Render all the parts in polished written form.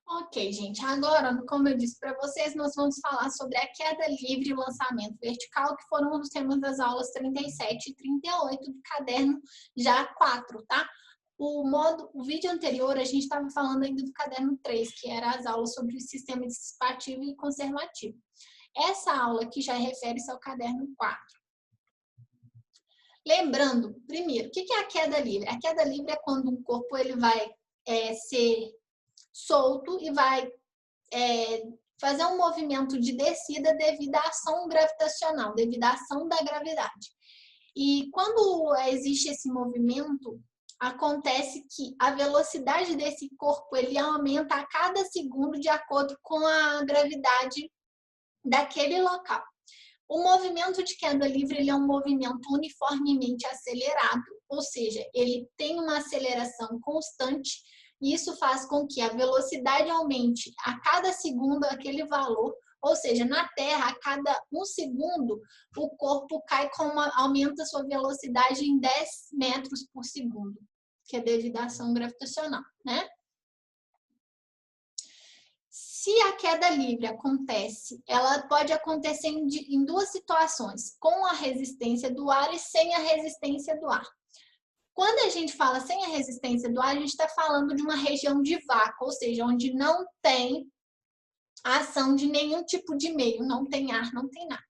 Ok, gente. Agora, como eu disse para vocês, nós vamos falar sobre a queda livre e o lançamento vertical, que foram os temas das aulas 37 e 38 do caderno já 4, tá? O vídeo anterior, a gente estava falando ainda do caderno 3, que era as aulas sobre o sistema dissipativo e conservativo. Essa aula aqui já refere-se ao caderno 4. Lembrando, primeiro, o que é a queda livre? A queda livre é quando um corpo ele vai ser solto e vai fazer um movimento de descida devido à ação gravitacional, devido à ação da gravidade. E quando existe esse movimento, acontece que a velocidade desse corpo ele aumenta a cada segundo de acordo com a gravidade daquele local. O movimento de queda livre ele é um movimento uniformemente acelerado, ou seja, ele tem uma aceleração constante e isso faz com que a velocidade aumente a cada segundo aquele valor, ou seja, na Terra, a cada 1 segundo, o corpo cai aumenta sua velocidade em 10 metros por segundo, que é devido à ação gravitacional, né? Se a queda livre acontece, ela pode acontecer em duas situações, com a resistência do ar e sem a resistência do ar. Quando a gente fala sem a resistência do ar, a gente está falando de uma região de vácuo, ou seja, onde não tem ação de nenhum tipo de meio, não tem ar, não tem nada.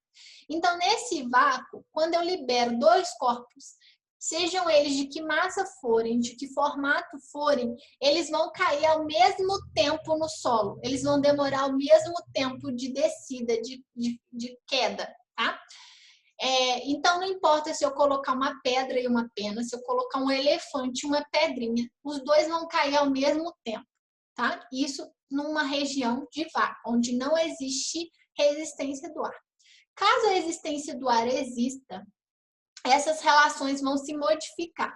Então, nesse vácuo, quando eu libero dois corpos, sejam eles de que massa forem, de que formato forem, eles vão cair ao mesmo tempo no solo. Eles vão demorar o mesmo tempo de descida, de queda, tá? Então, não importa se eu colocar uma pedra e uma pena, se eu colocar um elefante e uma pedrinha, os dois vão cair ao mesmo tempo, tá? Isso numa região de vácuo, onde não existe resistência do ar. Caso a resistência do ar exista, essas relações vão se modificar.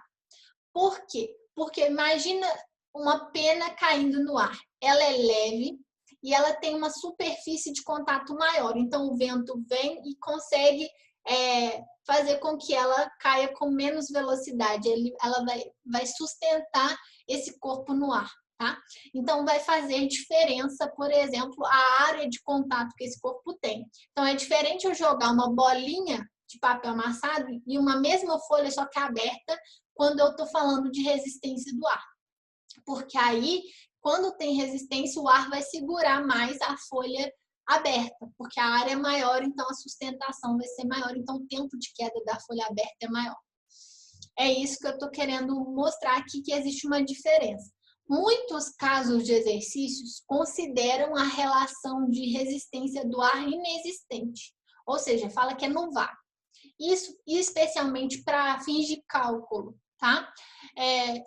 Por quê? Porque imagina uma pena caindo no ar. Ela é leve e ela tem uma superfície de contato maior. Então, o vento vem e consegue fazer com que ela caia com menos velocidade. Ela vai sustentar esse corpo no ar. Tá? Então, vai fazer diferença, por exemplo, a área de contato que esse corpo tem. Então, é diferente eu jogar uma bolinha de papel amassado e uma mesma folha, só que aberta, quando eu estou falando de resistência do ar. Porque aí, quando tem resistência, o ar vai segurar mais a folha aberta, porque a área é maior, então a sustentação vai ser maior, então o tempo de queda da folha aberta é maior. É isso que eu estou querendo mostrar aqui, que existe uma diferença. Muitos casos de exercícios consideram a relação de resistência do ar inexistente, ou seja, fala que é no vácuo. Isso especialmente para fins de cálculo, tá?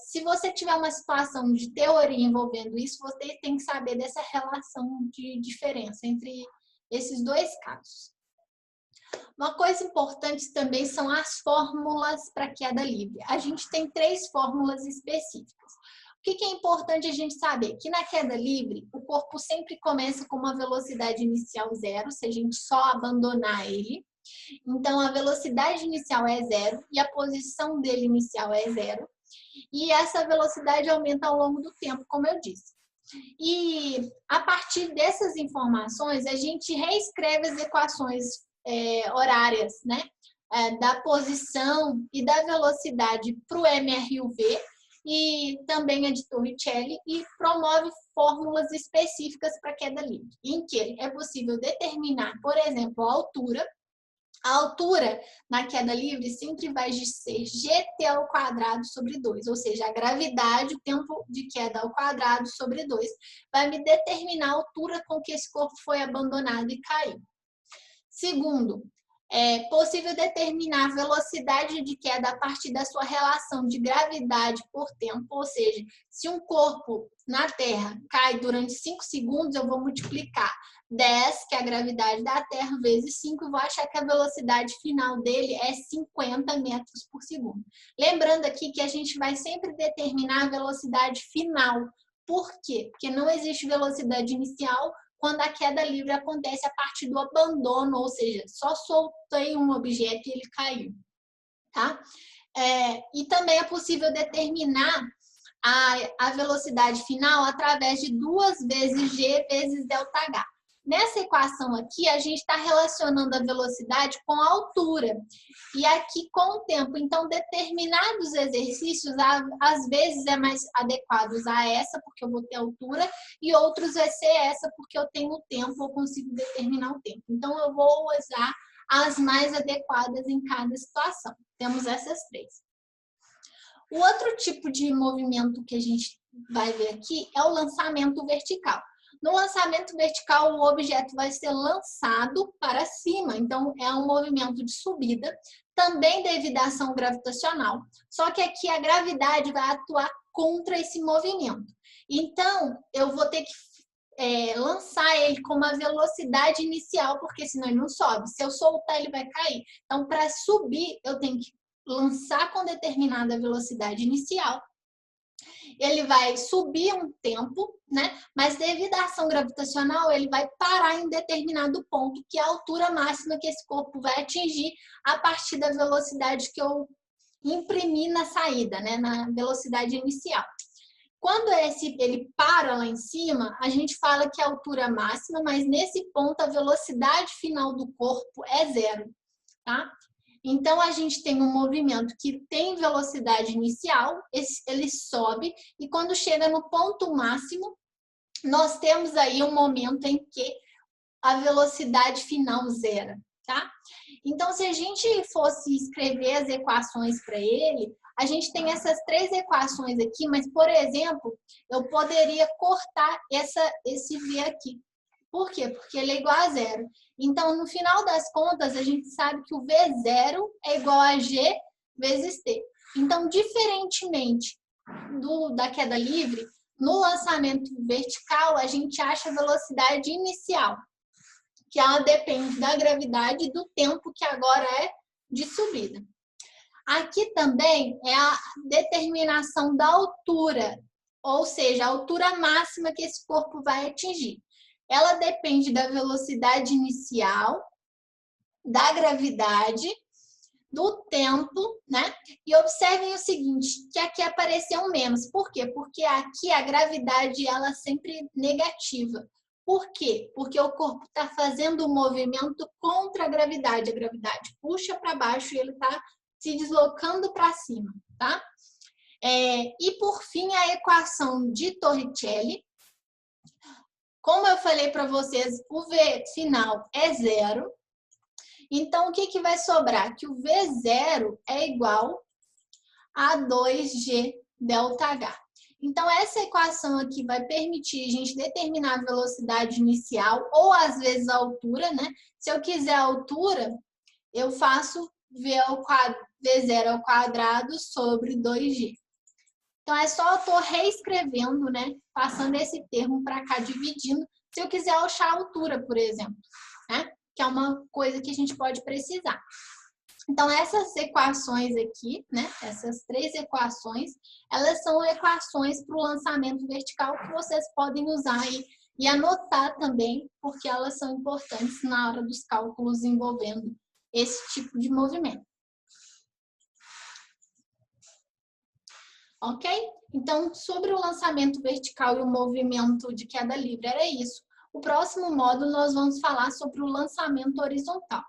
Se você tiver uma situação de teoria envolvendo isso, você tem que saber dessa relação de diferença entre esses dois casos. Uma coisa importante também são as fórmulas para queda livre. A gente tem 3 fórmulas específicas. O que é importante a gente saber? Que na queda livre, o corpo sempre começa com uma velocidade inicial 0, se a gente só abandonar ele. Então, a velocidade inicial é 0 e a posição dele inicial é 0. E essa velocidade aumenta ao longo do tempo, como eu disse. E a partir dessas informações, a gente reescreve as equações horárias, né? Da posição e da velocidade para o MRUV e também a de Torricelli e promove fórmulas específicas para queda livre, em que é possível determinar, por exemplo, a altura. A altura na queda livre sempre vai ser gt ao quadrado sobre 2, ou seja, a gravidade, o tempo de queda ao quadrado sobre 2, vai me determinar a altura com que esse corpo foi abandonado e caiu. Segundo, é possível determinar a velocidade de queda a partir da sua relação de gravidade por tempo, ou seja, se um corpo na Terra cai durante 5 segundos, eu vou multiplicar 10, que é a gravidade da Terra, vezes 5, e vou achar que a velocidade final dele é 50 metros por segundo. Lembrando aqui que a gente vai sempre determinar a velocidade final. Por quê? Porque não existe velocidade inicial quando a queda livre acontece a partir do abandono, ou seja, só soltei um objeto e ele caiu, tá? E também é possível determinar a velocidade final através de 2 vezes g vezes ΔH. Nessa equação aqui, a gente está relacionando a velocidade com a altura. E aqui com o tempo. Então, determinados exercícios, às vezes é mais adequado usar essa, porque eu vou ter altura, e outros vai ser essa, porque eu tenho o tempo, eu consigo determinar o tempo. Então, eu vou usar as mais adequadas em cada situação. Temos essas 3. O outro tipo de movimento que a gente vai ver aqui é o lançamento vertical. No lançamento vertical, o objeto vai ser lançado para cima, então é um movimento de subida, também devido à ação gravitacional. Só que aqui a gravidade vai atuar contra esse movimento. Então, eu vou ter que lançar ele com uma velocidade inicial, porque senão ele não sobe. Se eu soltar, ele vai cair. Então, para subir, eu tenho que lançar com determinada velocidade inicial. Ele vai subir um tempo, né? Mas devido à ação gravitacional, ele vai parar em determinado ponto, que é a altura máxima que esse corpo vai atingir a partir da velocidade que eu imprimi na saída, né? Na velocidade inicial. Quando ele para lá em cima, a gente fala que é a altura máxima, mas nesse ponto a velocidade final do corpo é 0, tá? Então, a gente tem um movimento que tem velocidade inicial, ele sobe, e quando chega no ponto máximo, nós temos aí um momento em que a velocidade final zera, tá? Então, se a gente fosse escrever as equações para ele, a gente tem essas 3 equações aqui, mas, por exemplo, eu poderia cortar esse V aqui. Por quê? Porque ele é igual a 0. Então, no final das contas, a gente sabe que o V0 é igual a G vezes T. Então, diferentemente da queda livre, no lançamento vertical, a gente acha a velocidade inicial, que ela depende da gravidade e do tempo que agora é de subida. Aqui também é a determinação da altura, ou seja, a altura máxima que esse corpo vai atingir. Ela depende da velocidade inicial, da gravidade, do tempo, né? E observem o seguinte, que aqui apareceu menos. Por quê? Porque aqui a gravidade ela é sempre negativa. Por quê? Porque o corpo está fazendo um movimento contra a gravidade. A gravidade puxa para baixo e ele está se deslocando para cima, tá? E por fim, a equação de Torricelli. Como eu falei para vocês, o V final é 0. Então, o que vai sobrar? Que o V0 é igual a 2G ΔH. Então, essa equação aqui vai permitir a gente determinar a velocidade inicial ou, às vezes, a altura, né? Se eu quiser a altura, eu faço V0 ao quadrado sobre 2G. Então, é só eu estou reescrevendo, né? Passando esse termo para cá, dividindo. Se eu quiser achar a altura, por exemplo, né? Que é uma coisa que a gente pode precisar. Então, essas equações aqui, né? Essas 3 equações, elas são equações para o lançamento vertical que vocês podem usar e anotar também, porque elas são importantes na hora dos cálculos envolvendo esse tipo de movimento. Ok? Então, sobre o lançamento vertical e o movimento de queda livre, era isso. O próximo módulo nós vamos falar sobre o lançamento horizontal.